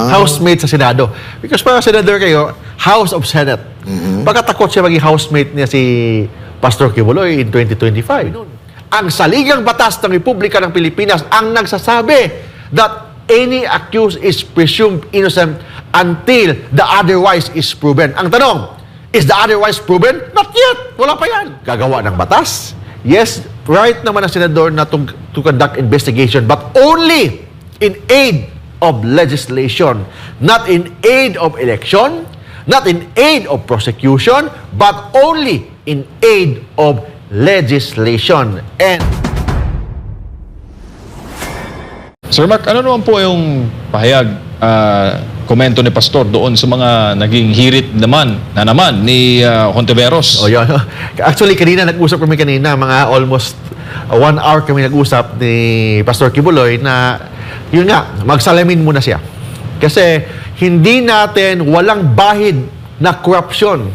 housemate sa Senado. Because mga senador kayo, House of Senate. Pagkatakot siya maging housemate niya si Pastor Quiboloy in 2025. Ang saligang batas ng Republika ng Pilipinas ang nagsasabi that any accused is presumed innocent until the otherwise is proven. Ang tanong, is the otherwise proven? Not yet. Wala pa yan. Gagawa ng batas? Yes, right naman ang senador na to conduct investigation, but only in aid of legislation, not in aid of election, not in aid of prosecution, but only in aid of legislation. And Sir Mark, ano naman po yung pahayag, komento ni Pastor doon sa mga naging hirit naman ni Hontiveros? oh, yun. Actually, kanina nag-usap kami mga almost 1 hour kami nag-usap ni Pastor Quiboloy na yun nga, magsalamin muna siya. Kasi hindi natin walang bahid na korupsyon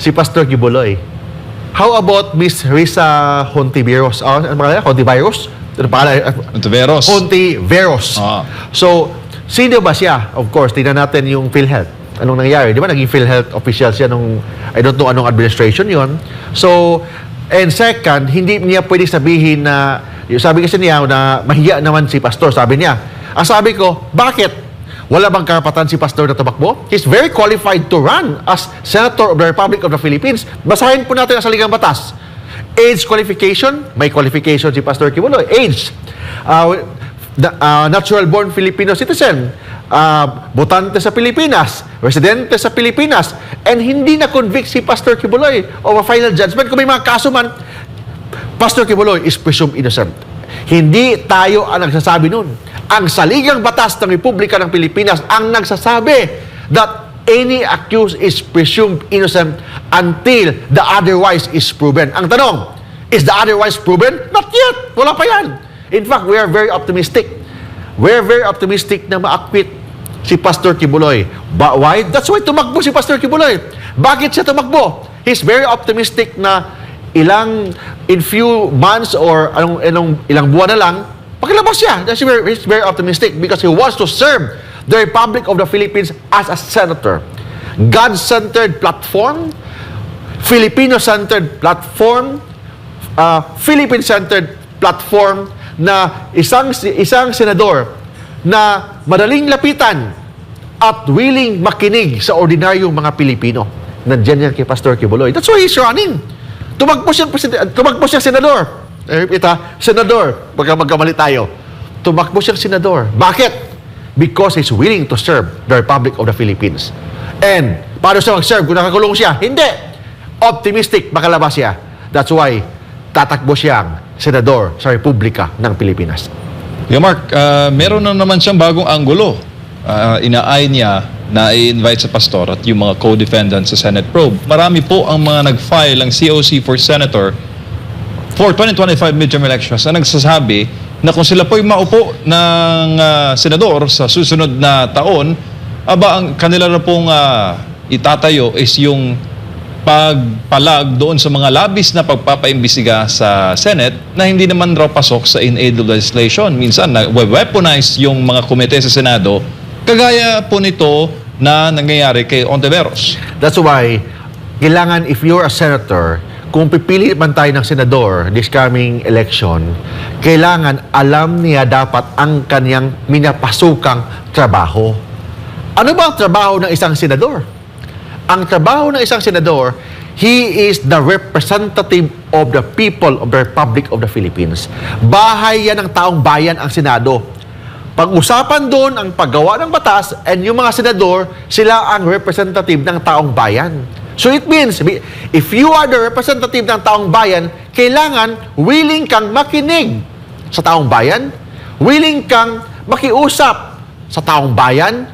si Pastor Quiboloy. How about Miss Risa Hontiveros? Ano ba Hontiveros? Hontiveros. Hontiveros. So, sino ba siya? Of course, tingnan natin yung PhilHealth. Anong nangyari? Di ba naging PhilHealth official siya nung, I don't know anong administration yon. So, and second, hindi niya pwede sabihin na, sabi kasi niya na mahiya naman si Pastor. Sabi niya, sabi ko, bakit? Wala bang karapatan si Pastor na tumakbo? He's very qualified to run as Senator of the Republic of the Philippines. Basahin po natin ang saligang batas. Age qualification, may qualification si Pastor Quiboloy. Age, natural-born Filipino citizen, botante sa Pilipinas, residente sa Pilipinas, and hindi na-convict si Pastor Quiboloy of a final judgment. Kung may mga kaso man, Pastor Quiboloy is presumed innocent. Hindi tayo ang nagsasabi nun. Ang saligang batas ng Republika ng Pilipinas ang nagsasabi that any accused is presumed innocent until the otherwise is proven. Ang tanong, is the otherwise proven? Not yet. Wala pa yan. In fact, we are very optimistic. We're very optimistic na ma-acquit si Pastor Quiboloy. But why? That's why tumakbo si Pastor Quiboloy. Bakit siya tumakbo? He's very optimistic na in few months or ilang buwan na lang, pakilabas siya. He's very optimistic because he wants to serve the Republic of the Philippines as a senator. God-centered platform, Filipino-centered platform, Philippine-centered platform na isang senador na madaling lapitan at willing makinig sa ordinaryong mga Pilipino. Nandiyan yan kay Pastor Quiboloy. That's why he's running. Tumakbo siyang senador. Senador, magkamali tayo. Tumakbo siyang senador. Bakit? Because he's willing to serve the Republic of the Philippines. And, paano siya mag-serve kung nakakulong siya? Hindi. Optimistic, makalabas siya. That's why, tatakbo siyang senador sa Republika ng Pilipinas. Yeah, Mark, meron na naman siyang bagong anggulo. Inaay niya na i-invite sa pastor at yung mga co-defendants sa Senate probe. Marami po ang mga nag-file ang COC for Senator for 2025 midterm elections na nagsasabi na kung sila po'y maupo ng senador sa susunod na taon, ang kanila na pong itatayo is yung pagpalag doon sa mga labis na pagpapaimbestiga sa Senate na hindi naman raw pasok sa in-aid legislation. Minsan, weaponize yung mga komite sa Senado, kagaya po nito na nangyayari kay Hontiveros. That's why, kailangan if you're a senator, kung pipili man tayo ng senador this coming election, kailangan alam niya dapat ang kanyang minapasukang trabaho. Ano ba ang trabaho ng isang senador? Ang trabaho ng isang senador, he is the representative of the people of the Republic of the Philippines. Bahay yan ng taong bayan ang Senado. Pag-usapan doon ang paggawa ng batas and yung mga senador, sila ang representative ng taong bayan. So it means, if you are the representative ng taong bayan, kailangan willing kang makinig sa taong bayan, willing kang makiusap sa taong bayan,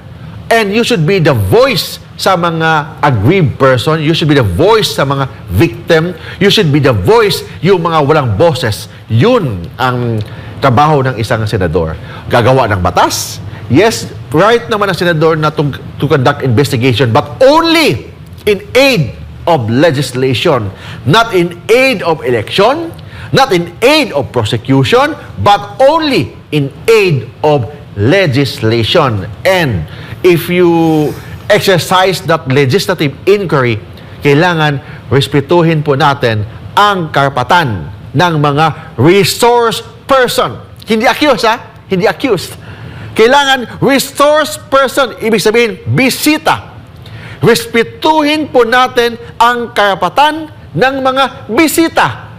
and you should be the voice sa mga aggrieved person, you should be the voice sa mga victim, you should be the voice yung mga walang boses. Yun ang trabaho ng isang senador. Gagawa ng batas? Yes, right naman ang senador na to conduct investigation, but only in aid of legislation, not in aid of election, not in aid of prosecution, but only in aid of legislation. And if you exercise that legislative inquiry, kailangan respetuhin po natin ang karapatan ng mga resource person. Hindi accused, ha? Hindi accused. Kailangan resource person, ibig sabihin, bisita. Respetuhin po natin ang karapatan ng mga bisita.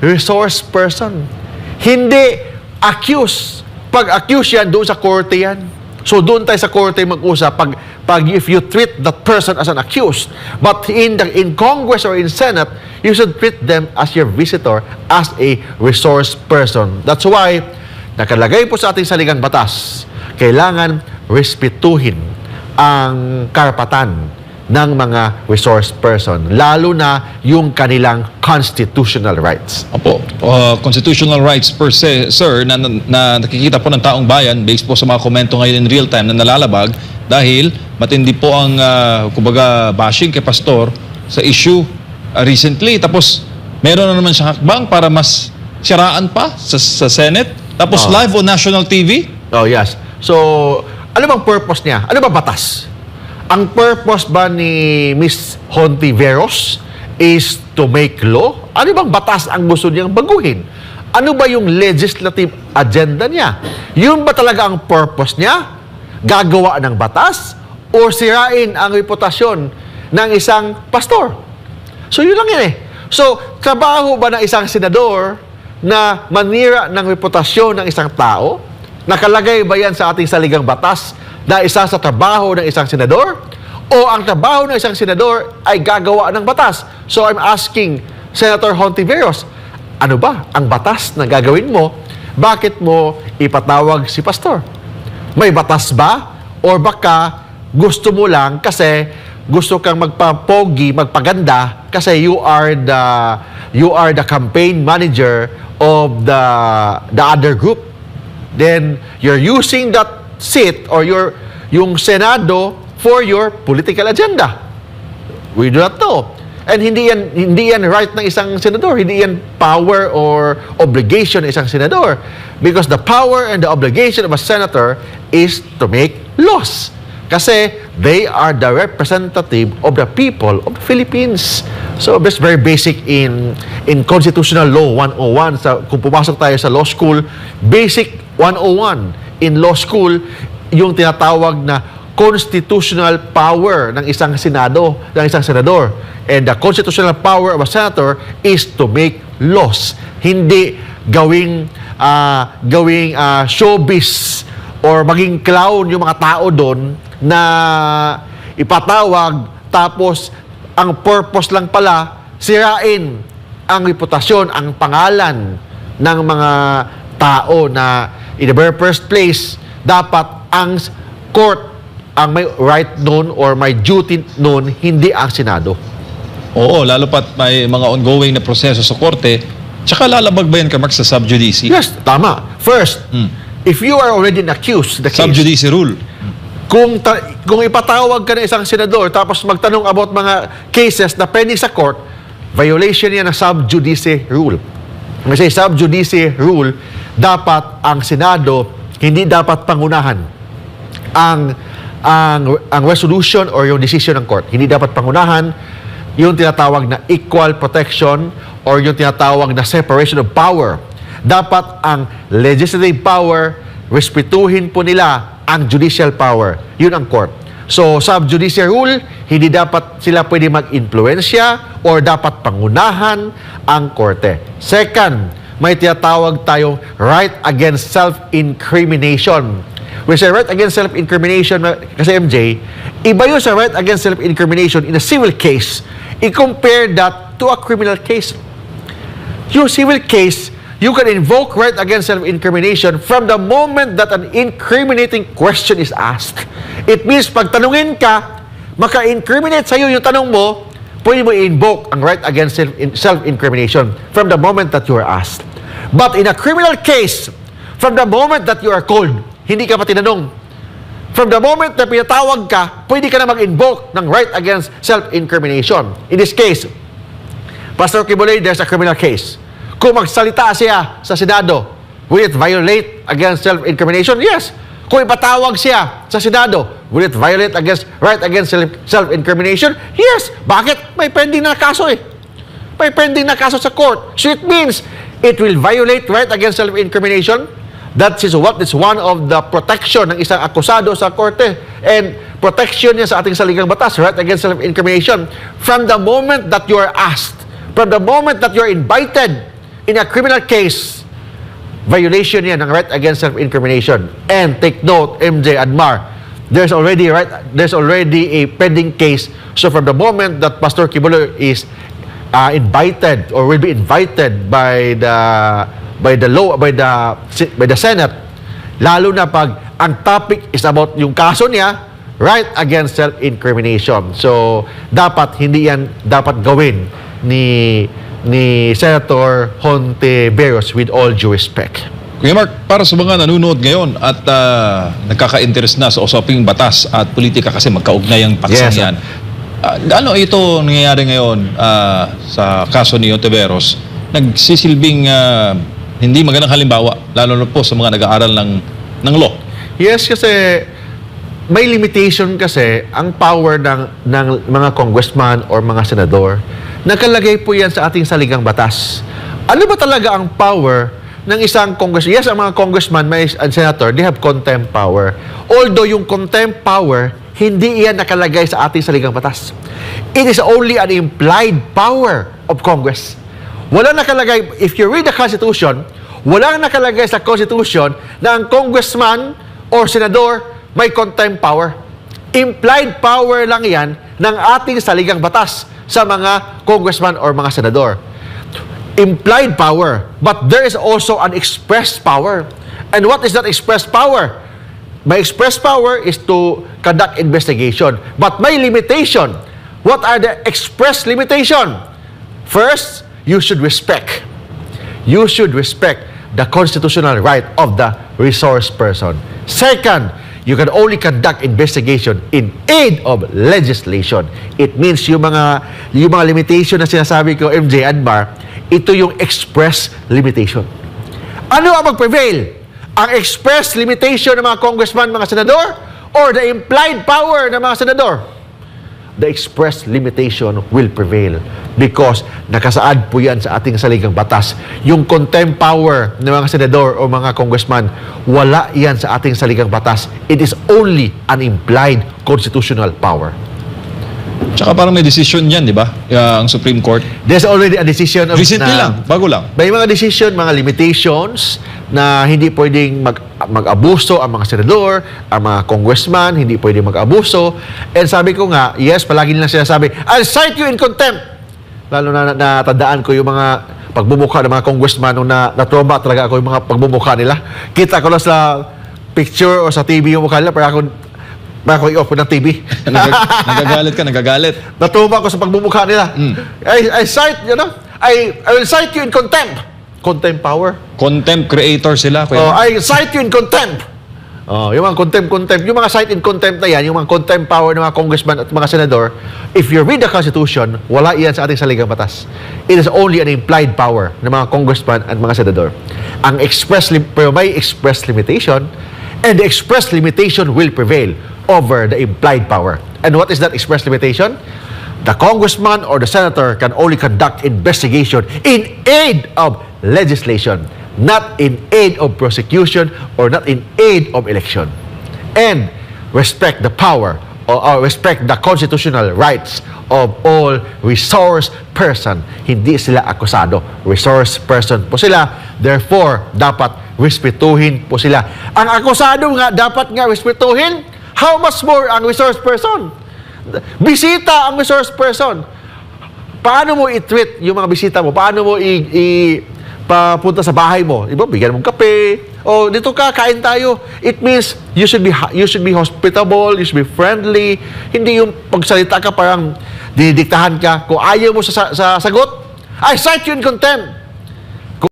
Resource person. Hindi accused. Pag accused yan, doon sa korte yan. So doon tayo sa korte mag-usap pag if you treat that person as an accused. But in Congress or in Senate, you should treat them as your visitor, as a resource person. That's why nakalagay po sa ating saligang batas, kailangan respetuhin ang karapatan ng mga resource person, lalo na yung kanilang constitutional rights. Opo, constitutional rights per se, sir, na nakikita po ng taong bayan based po sa mga komento ngayon in real time na nalalabag dahil matindi po ang kumbaga bashing kay pastor sa issue recently. Tapos meron na naman siyang hakbang para mas siraan pa sa Senate. Tapos live on national TV. Oh, yes. So, ano bang purpose niya? Ano ba batas? Ang purpose ba ni Miss Hontiveros is to make law? Ano bang batas ang gusto niyang baguhin? Ano ba yung legislative agenda niya? Yun ba talaga ang purpose niya? Gagawa ng batas? O sirain ang reputasyon ng isang pastor? So, yun lang yan eh. So, trabaho ba ng isang senador na manira ng reputasyon ng isang tao? Nakalagay ba yan sa ating saligang batas na isa sa trabaho ng isang senador? O ang trabaho ng isang senador ay gagawa ng batas? So I'm asking Senator Hontiveros, ano ba ang batas na gagawin mo? Bakit mo ipatawag si pastor? May batas ba? Or baka gusto mo lang kasi gusto kang magpapogi, magpaganda kasi you are the campaign manager of the other group. Then you're using that seat or yung Senado for your political agenda. We do not know. And hindi yan right ng isang senador. Hindi yan power or obligation ng isang senador. Because the power and the obligation of a senator is to make laws. Kasi they are the representative of the people of the Philippines. So that's very basic in Constitutional Law 101. Kung pumasok tayo sa law school, basic 101 in law school, yung tinatawag na constitutional power ng isang senado, ng isang senador. And the constitutional power of a senator is to make laws. Hindi gawing showbiz or maging clown yung mga tao doon na ipatawag tapos ang purpose lang pala sirain ang reputasyon, ang pangalan ng mga tao na in the very first place dapat ang court ang may right noon or may duty noon, hindi ang Senado. Oo, lalo pat may mga ongoing na proseso sa korte, tsaka lalabag ba yan ka sa sub judice? Yes, tama. First, if you are already accused, the Sub case, judice rule. kung ipatawag ka na isang senador tapos magtanong about mga cases na pending sa court, violation yan ng sub judice rule. Kasi sub judice rule, dapat ang Senado hindi dapat pangunahan ang resolution or yung decision ng court. Hindi dapat pangunahan yung tinatawag na equal protection or yung tinatawag na separation of power. Dapat ang legislative power, respetuhin po nila ang judicial power. Yun ang court. So, sub-judice rule, hindi dapat sila pwede mag-influensya or dapat pangunahan ang korte. Second, may tinatawag tayong right against self-incrimination. When say right against self-incrimination, kasi MJ, iba yun sa right against self-incrimination in a civil case. I-compare that to a criminal case. Yung civil case, you can invoke right against self-incrimination from the moment that an incriminating question is asked. It means, pag tanungin ka, maka-incriminate sa'yo yung tanong mo, pwede mo i-invoke ang right against self-incrimination from the moment that you are asked. But in a criminal case, from the moment that you are called, hindi ka pa tinanong. From the moment na pinatawag ka, pwede ka na mag-invoke ng right against self-incrimination. In this case, Pastor Kibuloy, there's a criminal case. Kung magsalita siya sa Senado, will it violate against self-incrimination? Yes. Kung ipatawag siya sa Senado, will it violate right against self-incrimination? Yes. Bakit? May pending na kaso eh. May pending na kaso sa court. So it means it will violate right against self-incrimination. That is one of the protection ng isang akusado sa korte. And protection niya sa ating saligang batas, right against self-incrimination. From the moment that you are asked, from the moment that you are invited in a criminal case, violation yan ng right against self-incrimination. And take note, MJ Admar, there's already a pending case. So from the moment that Pastor Quiboloy is invited or will be invited by the Senate, lalo na pag ang topic is about yung kaso niya, right against self-incrimination. So dapat hindi yan dapat gawin ni Senator Hontiveros, with all due respect. Kuya Mark, para sa mga nanonood ngayon at nagkaka-interest na sa usaping batas at politika kasi magkaugnay ang paksang Yes, yan. Ano ito nangyayari ngayon sa kaso ni Hontiveros? Nagsisilbing hindi magandang halimbawa, lalo na po sa mga nag-aaral ng law. Yes, kasi may limitation kasi ang power ng mga congressman or mga senador. Nakalagay po yan sa ating saligang batas. Ano ba talaga ang power ng isang congressman? Yes, ang mga congressman and senator, they have contempt power. Although yung contempt power, hindi yan nakalagay sa ating saligang batas. It is only an implied power of Congress. Wala nakalagay, if you read the Constitution, wala nakalagay sa Constitution na ang congressman or senador may contempt power. Implied power lang yan ng ating saligang batas sa mga congressman or mga senador. Implied power. But there is also an express power. And what is that express power? My express power is to conduct investigation. But may limitation. What are the express limitation? First, you should respect. You should respect the constitutional right of the resource person. Second, you can only conduct investigation in aid of legislation. It means yung mga limitation na sinasabi ko, MJ Admar, ito yung express limitation. Ano ang mag-prevail? Ang express limitation ng mga congressman, mga senador, or the implied power ng mga senador? The express limitation will prevail because nakasaad po yan sa ating saligang batas. Yung contempt power ng mga senador o mga congressman, wala yan sa ating saligang batas. It is only an implied constitutional power. Tsaka parang may decision yan, di ba? Ang Supreme Court. There's already a decision of Recently lang, bago lang. May mga decision, mga limitations na hindi pwedeng mag-abuso ang mga senador, ang mga congressman, hindi pwedeng mag-abuso. And sabi ko nga, yes, palagi nilang sinasabi, I'll cite you in contempt. Lalo na natandaan ko yung mga pagbumukha ng mga congressman nung na-trauma talaga ako yung mga pagbumukha nila. Kita ko lang sa picture o sa TV yung mukha nila, para ako i-off ko ng TV. Nagagalit. Natrauma ako sa pagbumukha nila. I cite, I will cite you in contempt. Contempt power. Contempt creator sila. I cite you in contempt. Yung mga contempt. Yung mga cite in contempt na yan, yung mga contempt power ng mga congressman at mga senador, if you read the Constitution, wala yan sa ating saligang batas. It is only an implied power ng mga congressman at mga senador. Pero may express limitation, and the express limitation will prevail over the implied power. And what is that express limitation? The congressman or the senator can only conduct investigation in aid of legislation, not in aid of prosecution or not in aid of election. And respect the power or respect the constitutional rights of all resource person. Hindi sila akusado. Resource person po sila. Therefore, dapat respetuhin po sila. Ang akusado nga, dapat nga respetuhin. How much more ang resource person? Bisita ang resource person. Paano mo i-treat yung mga bisita mo? Paano mo papunta sa bahay mo? Diba, bigyan mong kape. O, dito ka, kain tayo. It means you should be hospitable, you should be friendly. Hindi yung pagsalita ka parang dinidiktahan ka. Kung ayaw mo sa sagot, I cite you in contempt.